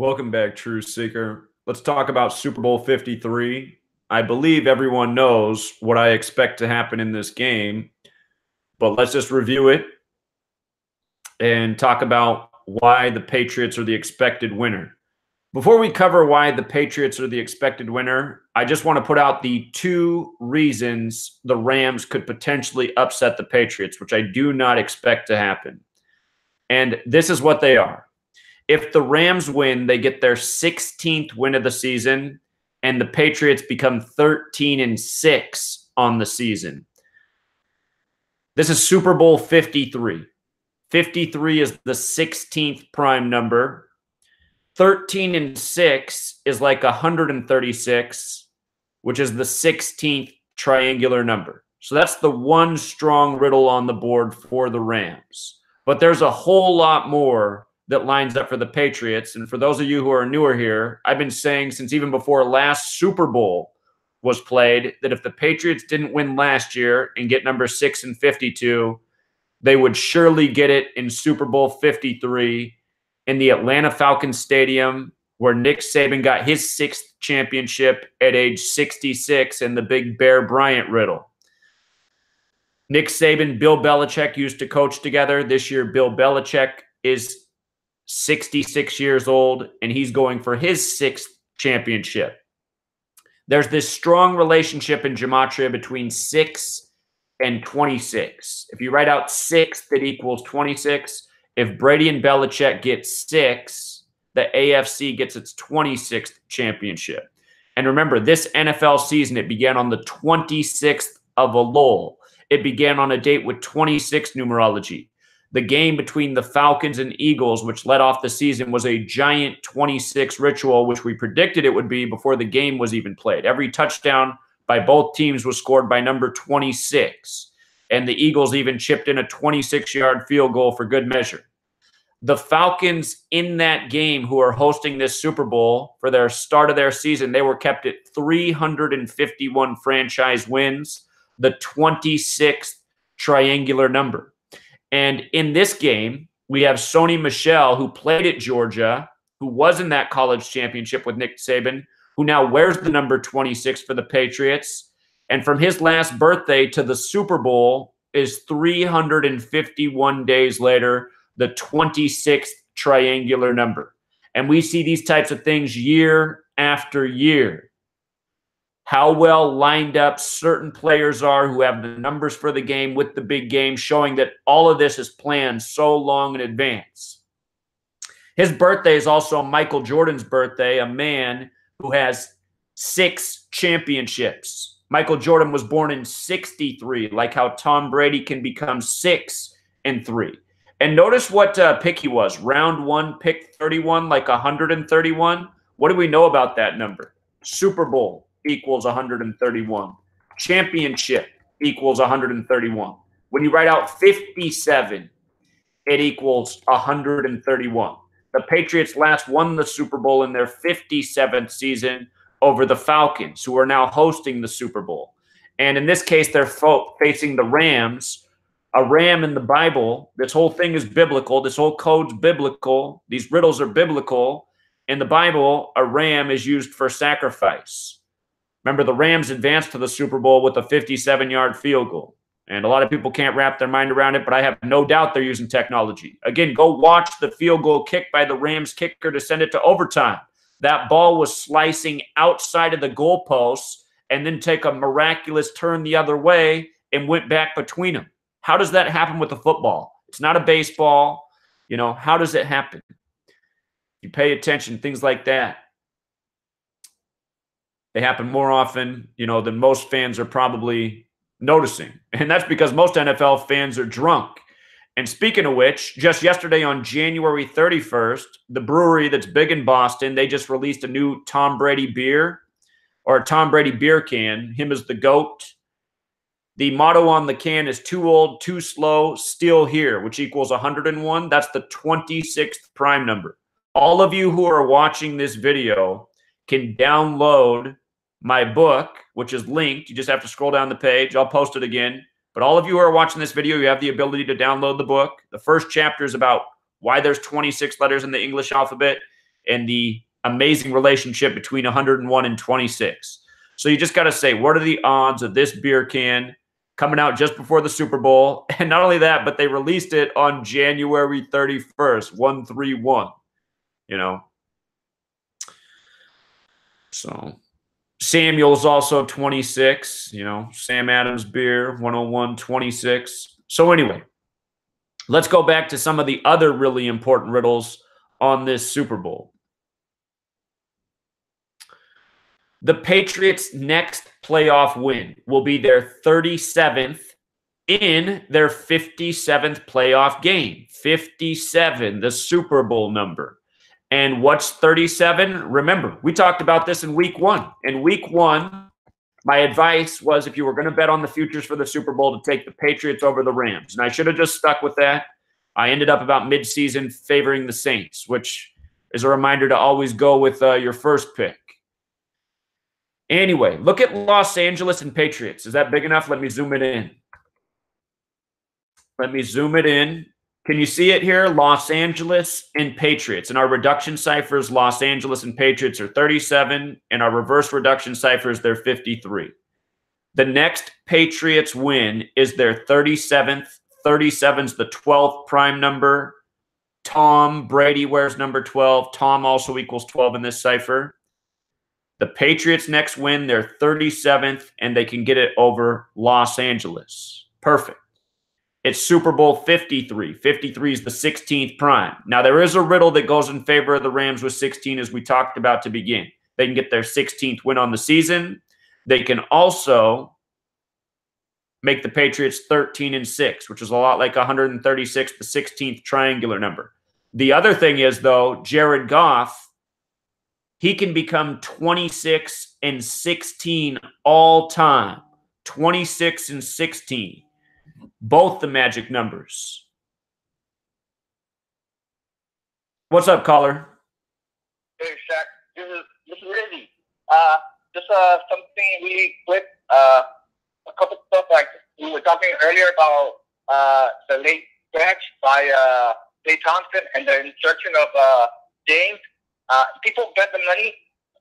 Welcome back, True Seeker. Let's talk about Super Bowl 53. I believe everyone knows what I expect to happen in this game, but let's just review it and talk about why the Patriots are the expected winner. Before we cover why the Patriots are the expected winner, I just want to put out the two reasons the Rams could potentially upset the Patriots, which I do not expect to happen. And this is what they are. If the Rams win, they get their 16th win of the season, and the Patriots become 13-6 on the season. This is Super Bowl 53. 53 is the 16th prime number. 13-6 is like 136, which is the 16th triangular number. So that's the one strong riddle on the board for the Rams. But there's a whole lot more that lines up for the Patriots. And for those of you who are newer here, I've been saying since even before last Super Bowl was played that if the Patriots didn't win last year and get number 6 and 52, they would surely get it in Super Bowl 53 in the Atlanta Falcons Stadium, where Nick Saban got his 6th championship at age 66 in the big Bear Bryant riddle. Nick Saban, Bill Belichick used to coach together. This year, Bill Belichick is 66 years old, and he's going for his 6th championship. There's this strong relationship in Gematria between 6 and 26. If you write out 6, that equals 26. If Brady and Belichick get 6, the AFC gets its 26th championship. And remember, this NFL season, it began on the 26th of Elul. It began on a date with 26 numerology. The game between the Falcons and Eagles, which led off the season, was a giant 26 ritual, which we predicted it would be before the game was even played. Every touchdown by both teams was scored by number 26. And the Eagles even chipped in a 26-yard field goal for good measure. The Falcons in that game, who are hosting this Super Bowl for their start of their season, they were kept at 351 franchise wins, the 26th triangular number. And in this game, we have Sony Michel, who played at Georgia, who was in that college championship with Nick Saban, who now wears the number 26 for the Patriots. And from his last birthday to the Super Bowl is 351 days later, the 26th triangular number. And we see these types of things year after year. How well lined up certain players are who have the numbers for the game with the big game, showing that all of this is planned so long in advance. His birthday is also Michael Jordan's birthday, a man who has 6 championships. Michael Jordan was born in 63, like how Tom Brady can become 6 and 3. And notice what pick he was. Round 1, pick 31, like 131. What do we know about that number? Super Bowl equals 131. Championship equals 131. When you write out 57, it equals 131. The Patriots last won the Super Bowl in their 57th season over the Falcons, who are now hosting the Super Bowl. And in this case, they're facing the Rams. A ram in the Bible, this whole thing is biblical. This whole code's biblical. These riddles are biblical. In the Bible, a ram is used for sacrifice. Remember, the Rams advanced to the Super Bowl with a 57-yard field goal. And a lot of people can't wrap their mind around it, but I have no doubt they're using technology. Again, go watch the field goal kick by the Rams kicker to send it to overtime. That ball was slicing outside of the goalposts and then take a miraculous turn the other way and went back between them. How does that happen with a football? It's not a baseball. You know, how does it happen? You pay attention, things like that. They happen more often, than most fans are probably noticing. And that's because most NFL fans are drunk. And speaking of which, just yesterday on January 31st, the brewery that's big in Boston, they just released a new Tom Brady beer, or a Tom Brady beer can, him as the GOAT. The motto on the can is too old, too slow, still here, which equals 101. That's the 26th prime number. All of you who are watching this video can download my book, which is linked. You just have to scroll down the page. I'll post it again. But all of you who are watching this video, you have the ability to download the book. The first chapter is about why there's 26 letters in the English alphabet. and the amazing relationship between 101 and 26. So you just got to say, what are the odds of this beer can coming out just before the Super Bowl? And not only that, but they released it on January 31st, 131, you know. So Samuel's also 26, you know, Sam Adams beer, 101, 26. So anyway, let's go back to some of the other really important riddles on this Super Bowl. The Patriots' next playoff win will be their 37th in their 57th playoff game. 57, the Super Bowl number. And what's 37? Remember, we talked about this in week one. In week one, my advice was if you were going to bet on the futures for the Super Bowl to take the Patriots over the Rams. And I should have just stuck with that. I ended up about midseason favoring the Saints, which is a reminder to always go with your first pick. Anyway, look at Los Angeles and Patriots. Is that big enough? Let me zoom it in. Let me zoom it in. Can you see it here? Los Angeles and Patriots. And our reduction ciphers, Los Angeles and Patriots are 37, and our reverse reduction ciphers, they're 53. The next Patriots win is their 37th. 37's the 12th prime number. Tom Brady wears number 12. Tom also equals 12 in this cipher. The Patriots next win, their 37th, and they can get it over Los Angeles. Perfect. It's Super Bowl 53. 53 is the 16th prime. Now, there is a riddle that goes in favor of the Rams with 16, as we talked about to begin. They can get their 16th win on the season. They can also make the Patriots 13-6, which is a lot like 136, the 16th triangular number. The other thing is, though, Jared Goff, he can become 26-16 all time. 26-16. Both the magic numbers. What's up, caller? Hey, Shaq. This is Lizzie. Just something really quick. A couple of stuff like we were talking earlier about the late catch by Clay Thompson and the insertion of James. People bet the money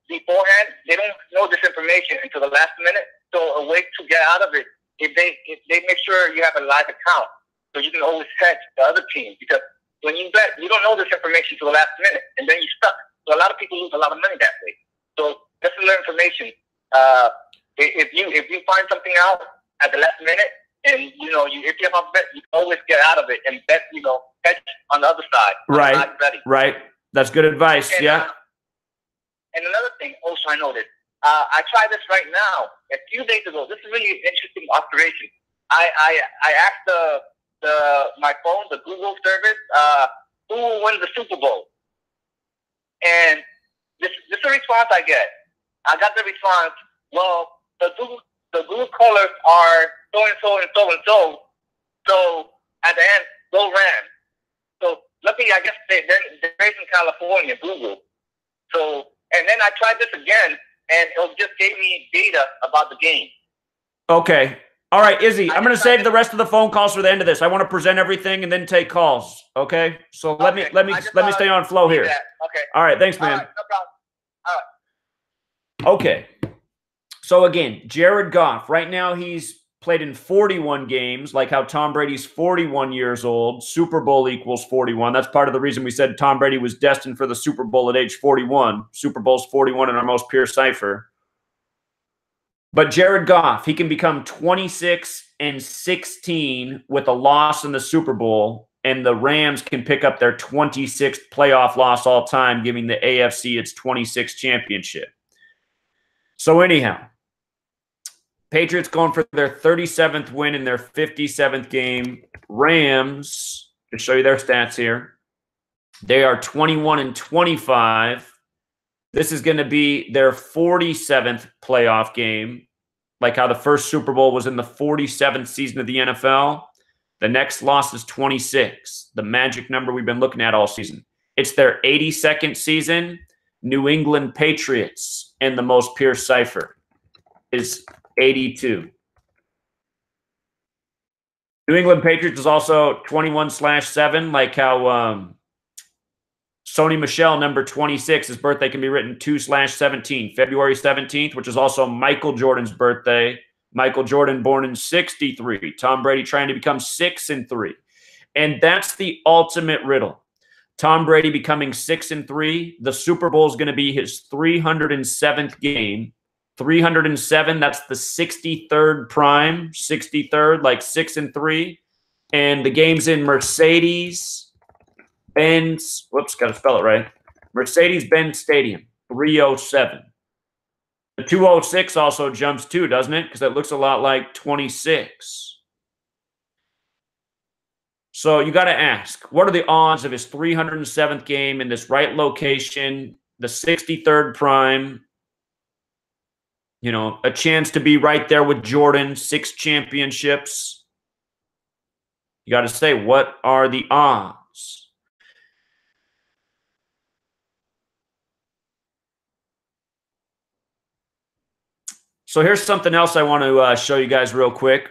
beforehand. They don't know this information until the last minute. So a way to get out of it, if they make sure you have a live account, so you can always hedge the other team. Because when you bet, you don't know this information till the last minute, and then you're stuck. So a lot of people lose a lot of money that way. So just to learn information. If you find something out at the last minute, and if you have a bet, you can always get out of it and bet, hedge on the other side. Right. Right. That's good advice. And, yeah. And another thing, also I noticed, I tried this right now. A few days ago, this is really an interesting observation. I asked my phone, the Google service, who will win the Super Bowl? And this is the response I get. I got the response, well, the Google callers are so-and-so and so-and-so. So at the end, go Rams. So luckily, I guess they're based in California, Google. So, and then I tried this again, and it just gave me data about the game. Okay. All right, Izzy, I'm going to save the rest of the phone calls for the end of this. I want to present everything and then take calls. Okay. So let me stay on flow here. Okay. All right. Thanks, man. All right, no problem. All right. Okay. So again, Jared Goff, right now he's played in 41 games, like how Tom Brady's 41 years old. Super Bowl equals 41. That's part of the reason we said Tom Brady was destined for the Super Bowl at age 41. Super Bowl's 41 in our most pure cipher. But Jared Goff, he can become 26-16 with a loss in the Super Bowl, and the Rams can pick up their 26th playoff loss all time, giving the AFC its 26th championship. So anyhow, Patriots going for their 37th win in their 57th game. Rams, to show you their stats here, they are 21-25. This is going to be their 47th playoff game, like how the first Super Bowl was in the 47th season of the NFL. The next loss is 26, the magic number we've been looking at all season. It's their 82nd season. New England Patriots, and the most pure cipher is 82. New England Patriots is also 21/7, like how Sony Michel, number 26, his birthday can be written 2/17, February 17th, which is also Michael Jordan's birthday. Michael Jordan born in 63. Tom Brady trying to become 6-3. And that's the ultimate riddle. Tom Brady becoming 6-3. The Super Bowl is going to be his 307th game. 307, that's the 63rd prime. 63rd, like 6-3. And the game's in Mercedes-Benz. Whoops, got to spell it right. Mercedes-Benz Stadium, 307. The 206 also jumps too, doesn't it? Because it looks a lot like 26. So you got to ask, what are the odds of his 307th game in this right location, the 63rd prime? You know, a chance to be right there with Jordan, 6 championships. You got to say, what are the odds? So here's something else I want to show you guys real quick.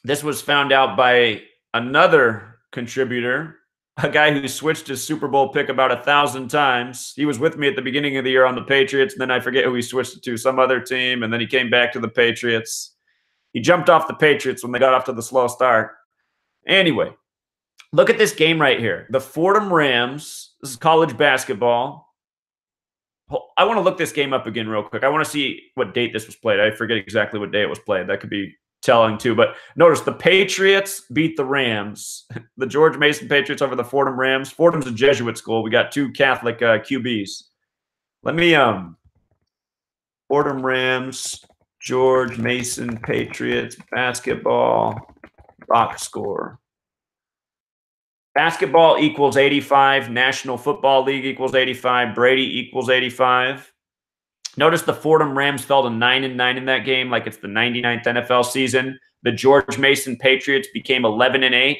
This was found out by another contributor, a guy who switched his Super Bowl pick about 1,000 times. He was with me at the beginning of the year on the Patriots, and then I forget who he switched it to, some other team, and then he came back to the Patriots. He jumped off the Patriots when they got off to the slow start. Anyway, look at this game right here. The Fordham Rams, this is college basketball. I want to look this game up again real quick. I want to see what date this was played. I forget exactly what day it was played. That could be telling too. But notice the Patriots beat the Rams. The George Mason Patriots over the Fordham Rams. Fordham's a Jesuit school. We got 2 Catholic QBs. Let me Fordham Rams, George Mason Patriots basketball box score. Basketball equals 85. National Football League equals 85. Brady equals 85. Notice the Fordham Rams fell to 9-9 in that game, like it's the 99th NFL season. The George Mason Patriots became 11-8.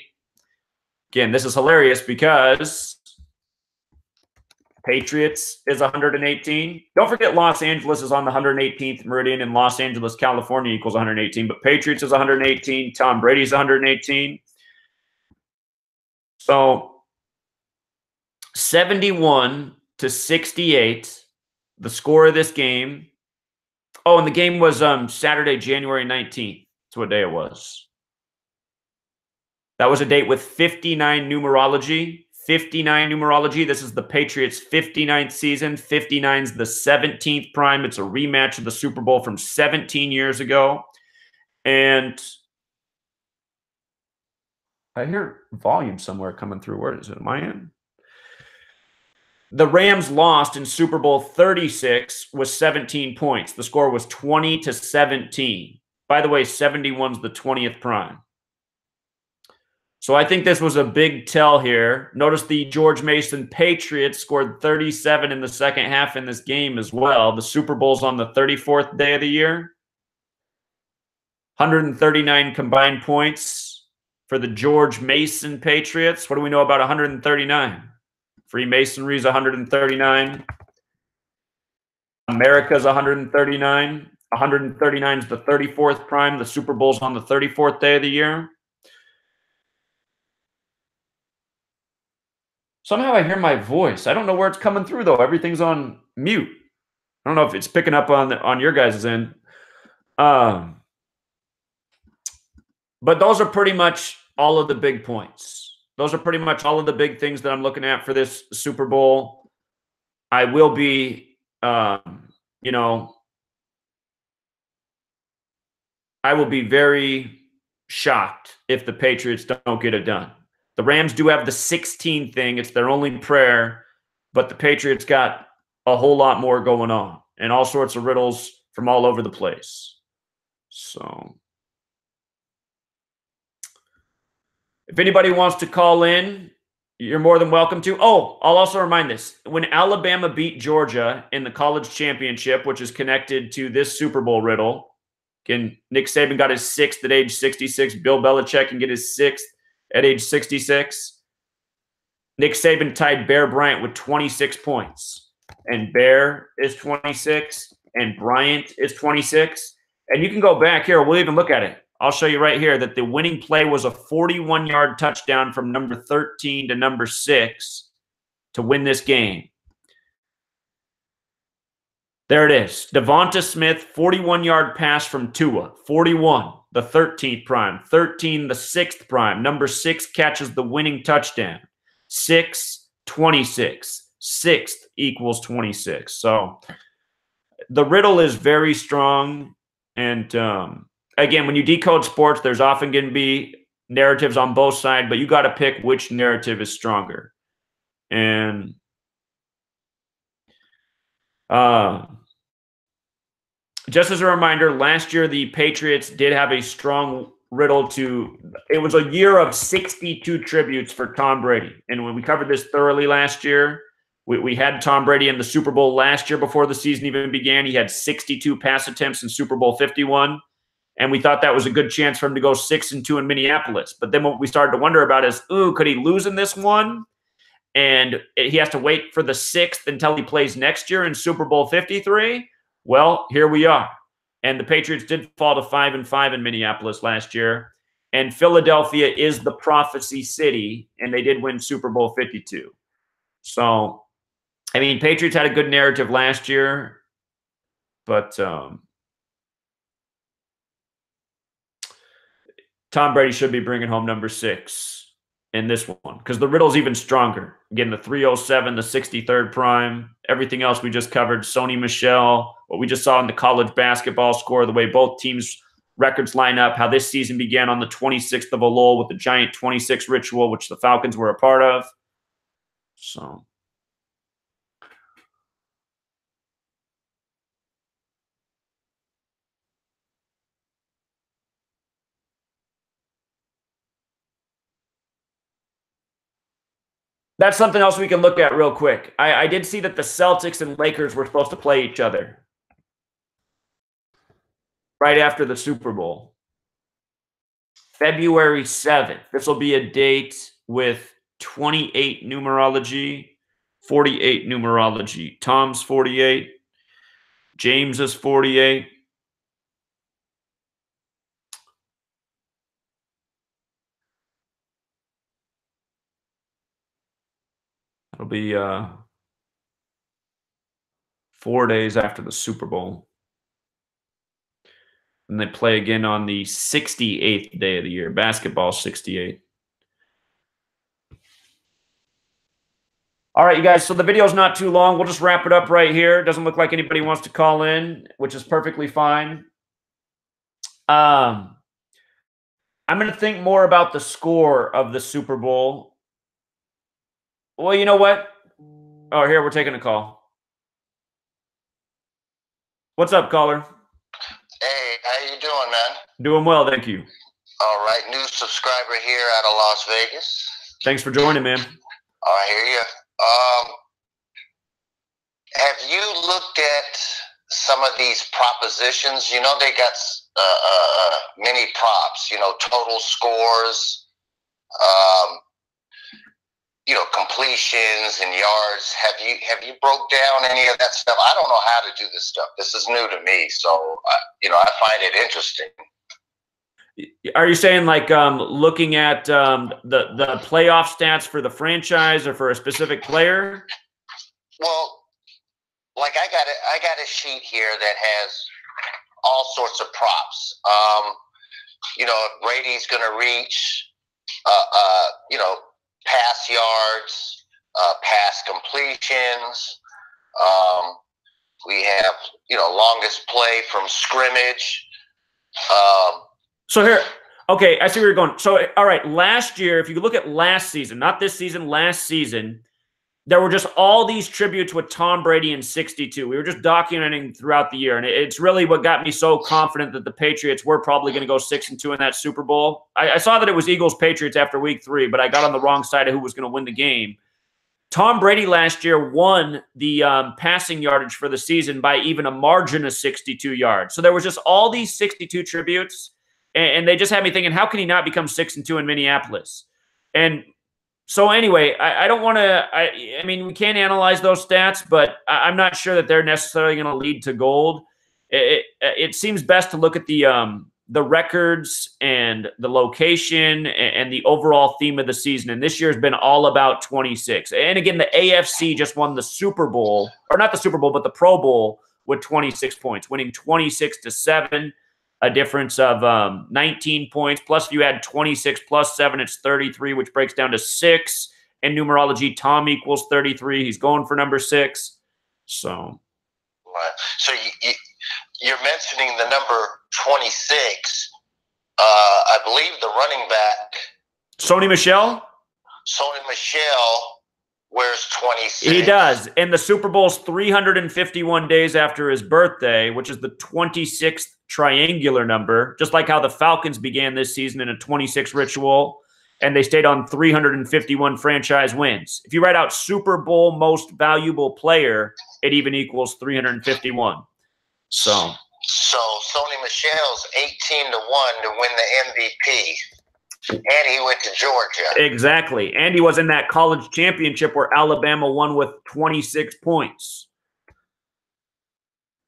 Again, this is hilarious because Patriots is 118. Don't forget Los Angeles is on the 118th meridian, and Los Angeles, California equals 118. But Patriots is 118. Tom Brady's 118. So 71-68, the score of this game. Oh, and the game was Saturday, January 19th. That's what day it was. That was a date with 59 numerology. 59 numerology. This is the Patriots' 59th season. 59's the 17th prime. It's a rematch of the Super Bowl from 17 years ago. And I hear volume somewhere coming through. Where is it? Am I in? The Rams lost in Super Bowl 36 with 17 points. The score was 20-17. By the way, 71's the 20th prime. So I think this was a big tell here. Notice the George Mason Patriots scored 37 in the second half in this game as well. The Super Bowl's on the 34th day of the year. 139 combined points for the George Mason Patriots. What do we know about 139? Freemasonry's 139. America's 139. 139 is the 34th prime. The Super Bowl's on the 34th day of the year. Somehow I hear my voice. I don't know where it's coming through, though. Everything's on mute. I don't know if it's picking up on your guys' end. But those are pretty much all of the big points. Those are pretty much all of the big things that I'm looking at for this Super Bowl. I will be, I will be very shocked if the Patriots don't get it done. The Rams do have the 16 thing. It's their only prayer, but the Patriots got a whole lot more going on and all sorts of riddles from all over the place. So if anybody wants to call in, you're more than welcome to. Oh, I'll also remind this. When Alabama beat Georgia in the college championship, which is connected to this Super Bowl riddle, again, Nick Saban got his 6th at age 66. Bill Belichick can get his 6th at age 66. Nick Saban tied Bear Bryant with 26 points. And Bear is 26, and Bryant is 26. And you can go back here. We'll even look at it. I'll show you right here that the winning play was a 41-yard touchdown from number 13 to number 6 to win this game. There it is. Devonta Smith, 41-yard pass from Tua. 41, the 13th prime. 13, the 6th prime. Number 6 catches the winning touchdown. 6, 26. 6th equals 26. So the riddle is very strong. And again, when you decode sports, there's often going to be narratives on both sides, but you got to pick which narrative is stronger. And just as a reminder, last year the Patriots did have a strong riddle it was a year of 62 tributes for Tom Brady. And when we covered this thoroughly last year, we had Tom Brady in the Super Bowl last year before the season even began. He had 62 pass attempts in Super Bowl 51. And we thought that was a good chance for him to go 6-2 in Minneapolis. But then what we started to wonder about is, could he lose in this one? And he has to wait for the 6th until he plays next year in Super Bowl 53. Well, here we are. And the Patriots did fall to 5-5 in Minneapolis last year. And Philadelphia is the prophecy city, and they did win Super Bowl 52. So, I mean, Patriots had a good narrative last year, but Tom Brady should be bringing home number 6 in this one because the riddle's even stronger. Again, the 307, the 63rd prime, everything else we just covered, Sony Michel, what we just saw in the college basketball score, the way both teams' records line up, how this season began on the 26th of Elul with the giant 26 ritual, which the Falcons were a part of. So that's something else we can look at real quick. I did see that the Celtics and Lakers were supposed to play each other right after the Super Bowl. February 7th. This will be a date with 28 numerology, 48 numerology. Tom's 48. James is 48. It'll be 4 days after the Super Bowl. And they play again on the 68th day of the year. Basketball 68. All right, you guys, so the video's not too long. We'll just wrap it up right here. It doesn't look like anybody wants to call in, which is perfectly fine. I'm going to think more about the score of the Super Bowl. Well, you know what? Oh, here, we're taking a call. What's up, caller? Hey, how you doing, man? Doing well, thank you. All right, new subscriber here out of Las Vegas. Thanks for joining, man. I hear you. Have you looked at some of these propositions? You know, they got many props, you know, total scores, you know, completions and yards. Have you broke down any of that stuff? I don't know how to do this stuff. This is new to me, so you know, I find it interesting. Are you saying like looking at the playoff stats for the franchise or for a specific player? Well, like I got a sheet here that has all sorts of props. You know, if Brady's going to reach, you know, pass yards, pass completions. We have, you know, longest play from scrimmage. So here, okay, I see where you're going. So, all right, last year, if you look at last season, not this season, last season, there were just all these tributes with Tom Brady in 62. We were just documenting throughout the year, and it's really what got me so confident that the Patriots were probably going to go 6-2 in that Super Bowl. I saw that it was Eagles-Patriots after week 3, but I got on the wrong side of who was going to win the game. Tom Brady last year won the passing yardage for the season by even a margin of 62 yards. So there was just all these 62 tributes, and they just had me thinking, how can he not become 6-2 in Minneapolis? And so anyway, I don't want to – I mean, we can't analyze those stats, but I'm not sure that they're necessarily going to lead to gold. It seems best to look at the the records and the location and the overall theme of the season. And this year has been all about 26. And again, the AFC just won the Super Bowl, or not the Super Bowl, but the Pro Bowl with 26 points, winning 26-7, a difference of 19 points. Plus, if you add 26 plus 7, it's 33, which breaks down to 6. In numerology, Tom equals 33. He's going for number 6. So, so you're mentioning the number 26. I believe the running back, Sony Michel? Sony Michel, wears 26. He does. And the Super Bowl's 351 days after his birthday, which is the 26th triangular number, just like how the Falcons began this season in a 26 ritual, and they stayed on 351 franchise wins. If you write out Super Bowl most valuable player, it even equals 351. So Sony Michel's 18-1 to win the MVP. And he went to Georgia. Exactly. And he was in that college championship where Alabama won with 26 points.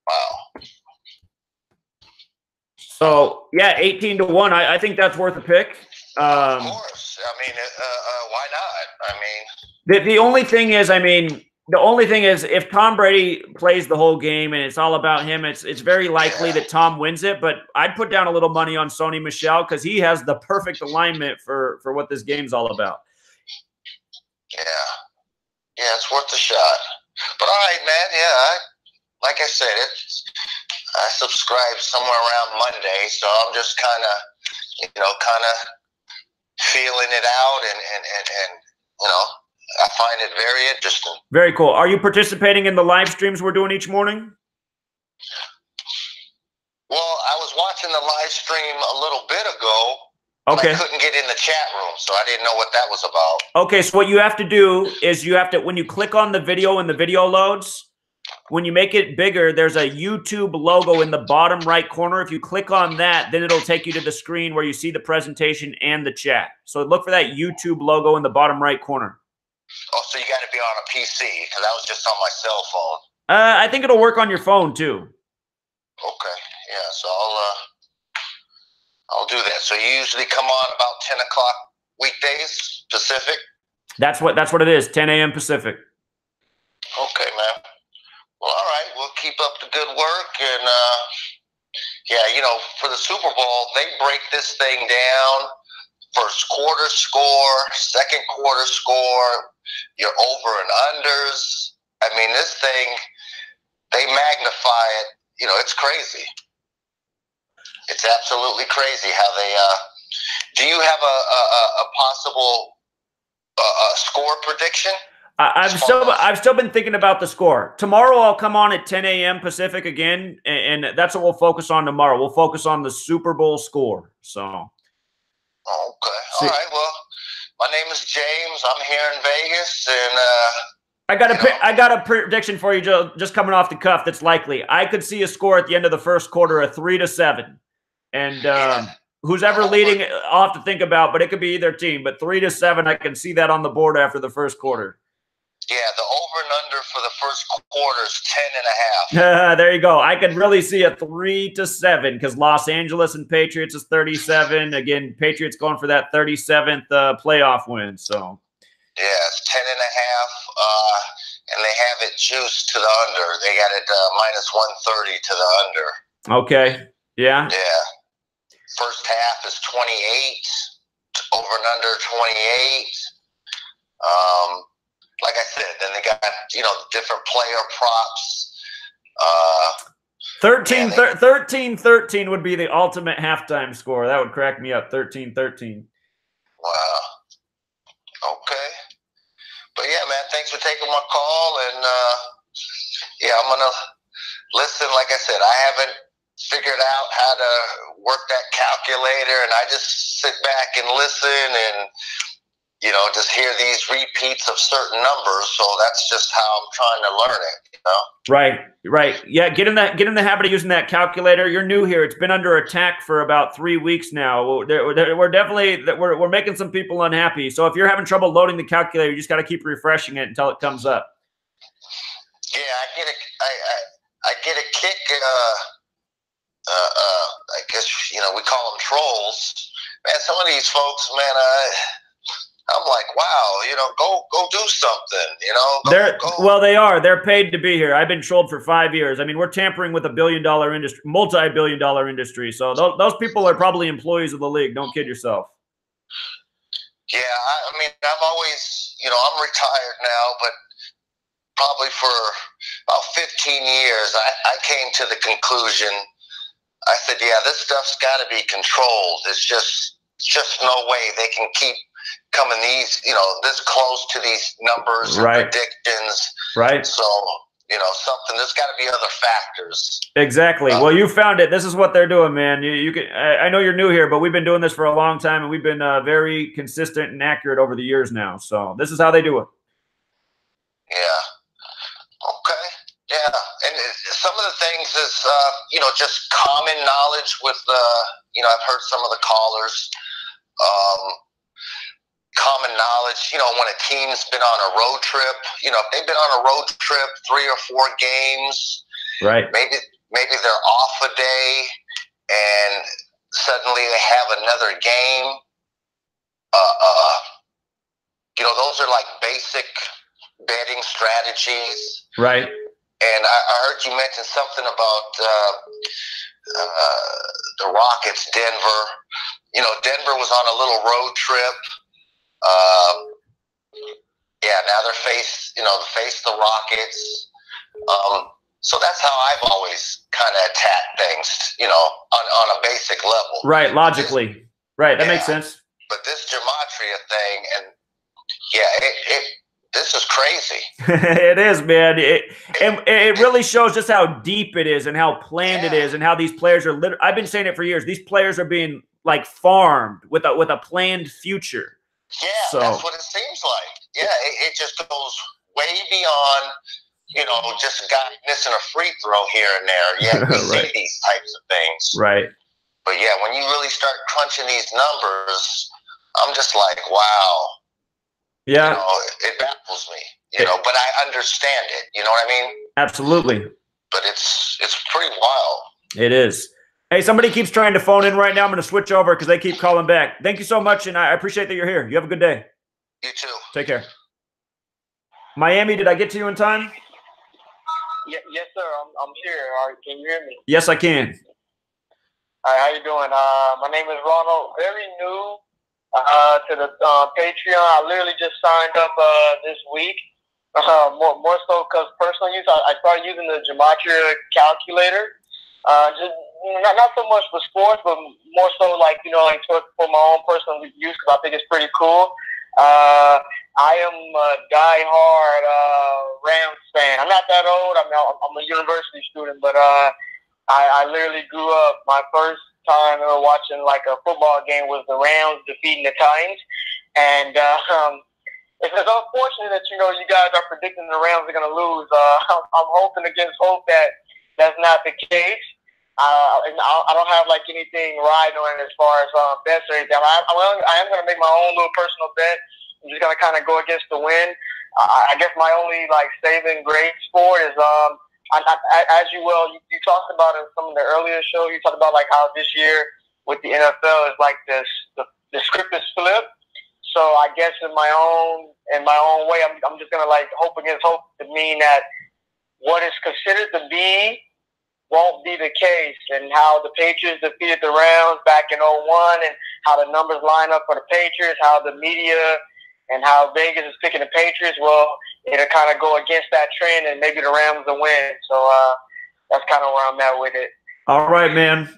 Wow. So, yeah, 18-1. I think that's worth a pick. Of course. I mean, why not? I mean, the only thing is, if Tom Brady plays the whole game and it's all about him, it's very likely that Tom wins it. But I'd put down a little money on Sony Michel because he has the perfect alignment for what this game's all about. Yeah, it's worth a shot. But all right, man. Yeah, like I said, I subscribe somewhere around Monday, so I'm just kind of feeling it out, and I find it very interesting. Very cool. Are you participating in the live streams we're doing each morning? Well, I was watching the live stream a little bit ago. Okay. I couldn't get in the chat room, so I didn't know what that was about. Okay, so what you have to do is when you click on the video and the video loads, when you make it bigger, there's a YouTube logo in the bottom right corner. If you click on that, then it'll take you to the screen where you see the presentation and the chat. So look for that YouTube logo in the bottom right corner. Oh, so you got to be on a PC, because I was just on my cell phone. I think it'll work on your phone too. Okay, yeah. So I'll do that. So you usually come on about 10 o'clock weekdays Pacific. That's what it is. 10 a.m. Pacific. Okay, man. Well, all right. We'll keep up the good work, and for the Super Bowl, they break this thing down. First quarter score, second quarter score, your over and unders. I mean, this thing, they magnify it. It's crazy. It's absolutely crazy how they. Do you have a possible score prediction? I've still been thinking about the score. Tomorrow I'll come on at 10 a.m. Pacific again, and that's what we'll focus on tomorrow. We'll focus on the Super Bowl score. So. Okay. All right. Well, my name is James. I'm here in Vegas, and I got a prediction for you, Joe. Just coming off the cuff, that's likely. I could see a score at the end of the first quarter of 3-7, and who's ever leading, I'll have to think about. But it could be either team. But 3-7, I can see that on the board after the first quarter. Yeah, the over and under for the first quarter is 10.5. There you go. I could really see a 3-7 because Los Angeles and Patriots is 37. Again, Patriots going for that 37th playoff win. So. Yeah, it's 10.5, and they have it juiced to the under. They got it minus 130 to the under. Okay. Yeah. Yeah. First half is 28, over and under 28. Like I said, then they got, different player props. 13-13 would be the ultimate halftime score. That would crack me up, 13-13. Wow. Okay. But yeah, man, thanks for taking my call. And I'm going to listen. Like I said, I haven't figured out how to work that calculator, and I just sit back and listen and just hear these repeats of certain numbers. So that's just how I'm trying to learn it, Right. Yeah, get in the habit of using that calculator. You're new here. It's been under attack for about 3 weeks now. We're making some people unhappy. So if you're having trouble loading the calculator, you just got to keep refreshing it until it comes up. Yeah, I get a kick I guess, we call them trolls. Man, some of these folks, man, I'm like, wow, go do something, Well, they are. They're paid to be here. I've been trolled for 5 years. I mean, we're tampering with a billion-dollar industry, multi-billion-dollar industry. So those people are probably employees of the league. Don't kid yourself. Yeah, I mean, I've always, I'm retired now, but probably for about 15 years, I came to the conclusion. I said, yeah, this stuff's got to be controlled. It's just no way they can keep coming this close to these numbers and predictions. Right. So, something, there's got to be other factors. Exactly. Well, you found it. This is what they're doing, man. You can. I know you're new here, but we've been doing this for a long time, and we've been very consistent and accurate over the years now. So this is how they do it. Yeah. Okay. Yeah. And some of the things is, just common knowledge with, I've heard some of the callers, common knowledge, when a team's been on a road trip, if they've been on a road trip 3 or 4 games, right? Maybe they're off a day and suddenly they have another game. Those are like basic betting strategies. Right. And I heard you mention something about the Rockets, Denver. Denver was on a little road trip. Now they're face the Rockets. So that's how I've always kind of attacked things, on a basic level. Right, logically. Right, that makes sense. But this Gematria thing, and this is crazy. It is, man. It really shows just how deep it is and how planned it is and how these players are. I've been saying it for years. These players are being like farmed with a planned future. Yeah, that's what it seems like. Yeah, it just goes way beyond, just a guy missing a free throw here and there. Yeah, we see these types of things. Right. But yeah, when you really start crunching these numbers, I'm just like, wow. Yeah. It baffles me, but I understand it. You know what I mean? Absolutely. But it's pretty wild. It is. Hey, somebody keeps trying to phone in right now. I'm going to switch over because they keep calling back. Thank you so much, and I appreciate that you're here. You have a good day. You too. Take care. Miami, did I get to you in time? Yes, sir. I'm here. All right, can you hear me? Yes, I can. All right, how you doing? My name is Ronald. Very new to the Patreon. I literally just signed up this week. More so because personal use. I started using the Gematria calculator. Just not so much for sports, but more so like for my own personal use because I think it's pretty cool. I am a diehard Rams fan. I'm not that old. I'm a university student, but I literally grew up. My first time ever watching like a football game was the Rams defeating the Titans, and it's unfortunate that you guys are predicting the Rams are going to lose. I'm hoping against hope that that's not the case. I don't have like anything riding on it as far as bets or anything. I am going to make my own little personal bet. I'm just going to kind of go against the wind. I guess my only like saving grace for it is as you talked about in some of the earlier shows. You talked about like how this year with the NFL is like the script is flipped. So I guess in my own way, I'm just going to like hope against hope to mean that what is considered to be won't be the case, and how the Patriots defeated the Rams back in 2001 and how the numbers line up for the Patriots, how the media and how Vegas is picking the Patriots. Well, it'll kind of go against that trend and maybe the Rams will win. So that's kind of where I'm at with it. All right, man.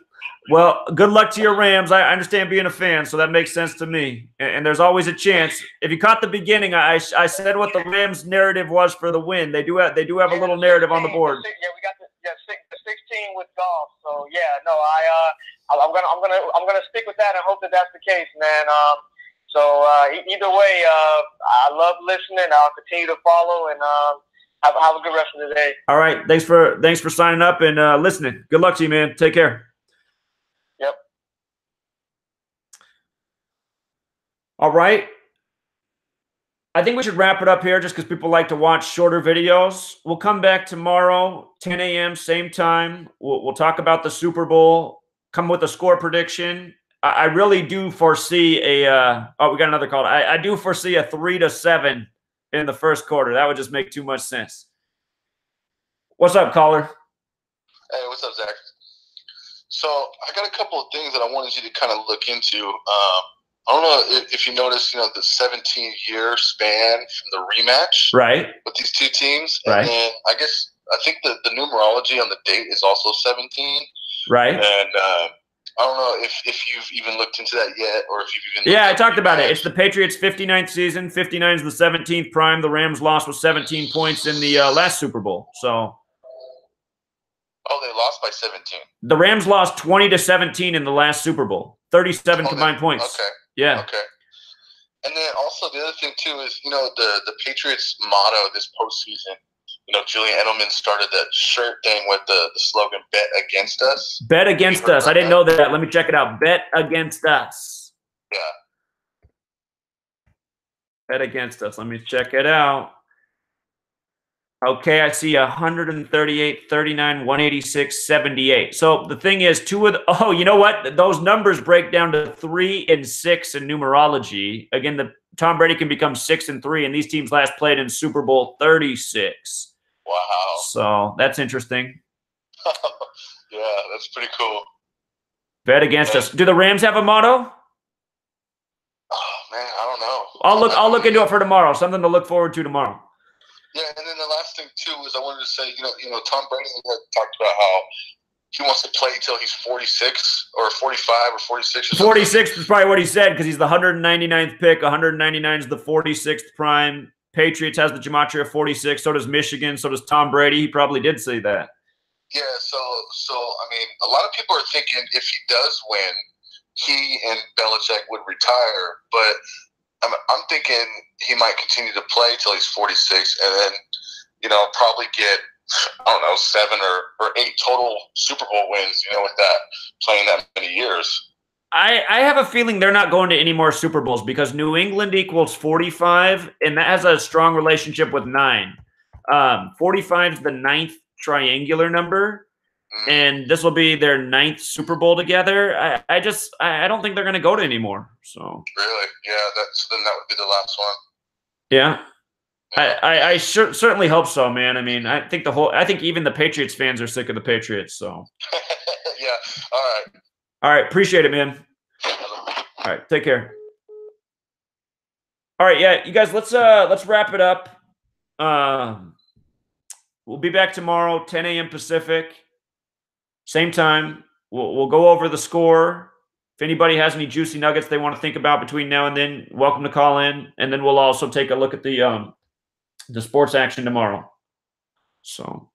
Well, good luck to your Rams. I understand being a fan, so that makes sense to me. And there's always a chance. If you caught the beginning, I said what the Rams narrative was for the win. They do have a little narrative on the board. Yeah, we got the 16 with golf. So yeah, no, I'm gonna stick with that and hope that that's the case, man. So either way, I love listening. I'll continue to follow and have a good rest of the day. All right, thanks for signing up and listening. Good luck to you, man. Take care. Yep. All right. I think we should wrap it up here just because people like to watch shorter videos. We'll come back tomorrow, 10 a.m., same time. We'll talk about the Super Bowl, come with a score prediction. I really do foresee a we got another call. I do foresee a 3-7 in the first quarter. That would just make too much sense. What's up, caller? Hey, what's up, Zach? So I got a couple of things that I wanted you to kind of look into. I don't know if you noticed, the 17-year span from the rematch, right, with these two teams, right? And then I think the numerology on the date is also 17, right? And I don't know if you've even looked into that yet, or if you've even I talked about it. It's the Patriots' 59th season. 59 is the 17th prime. The Rams lost with 17 points in the last Super Bowl. So. Oh, they lost by 17. The Rams lost 20-17 in the last Super Bowl. 37 combined points. Okay. Yeah. Okay. And then also the other thing too is the Patriots motto this postseason. Julian Edelman started that shirt thing with the slogan "Bet against us." Bet against us. I didn't know that. Let me check it out. Bet against us. Yeah. Bet against us. Let me check it out. Okay, I see 138, 39, 186, 78. So the thing is, you know what? Those numbers break down to 3 and 6 in numerology. Again, Tom Brady can become 6 and 3, and these teams last played in Super Bowl 36. Wow. So that's interesting. Yeah, that's pretty cool. Bet against us. Do the Rams have a motto? Oh man, I don't know. I'll look into it for tomorrow. Something to look forward to tomorrow. Yeah, and then the last thing too is I wanted to say, Tom Brady had talked about how he wants to play until he's 46 or 45 or 46. Or 46 is probably what he said because he's the 199th pick. 199 is the 46th prime. Patriots has the Gematria 46. So does Michigan. So does Tom Brady. He probably did say that. Yeah. So I mean, a lot of people are thinking if he does win, he and Belichick would retire, but I'm thinking he might continue to play till he's 46 and then, probably get, I don't know, 7 or 8 total Super Bowl wins, with that, playing that many years. I have a feeling they're not going to any more Super Bowls because New England equals 45, and that has a strong relationship with 9. 45 is the 9th triangular number. And this will be their 9th Super Bowl together. I don't think they're going to go to anymore. So really, yeah. Then that would be the last one. Yeah, I certainly hope so, man. I mean, I think even the Patriots fans are sick of the Patriots. So yeah. All right. Appreciate it, man. All right, take care. All right, yeah, you guys. Let's wrap it up. We'll be back tomorrow, 10 a.m. Pacific. Same time, we'll go over the score. If anybody has any juicy nuggets they want to think about between now and then, welcome to call in. And then we'll also take a look at the sports action tomorrow. So,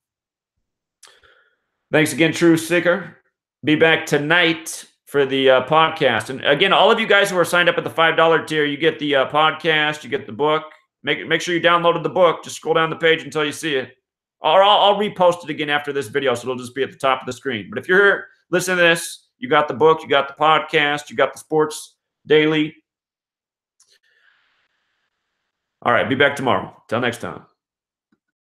thanks again, Truth Seeker. Be back tonight for the podcast. And again, all of you guys who are signed up at the $5 tier, you get the podcast, you get the book. Make sure you downloaded the book. Just scroll down the page until you see it. Or I'll repost it again after this video, so it'll just be at the top of the screen. But if you're here listening to this, you got the book, you got the podcast, you got the sports daily. All right, be back tomorrow. Till next time.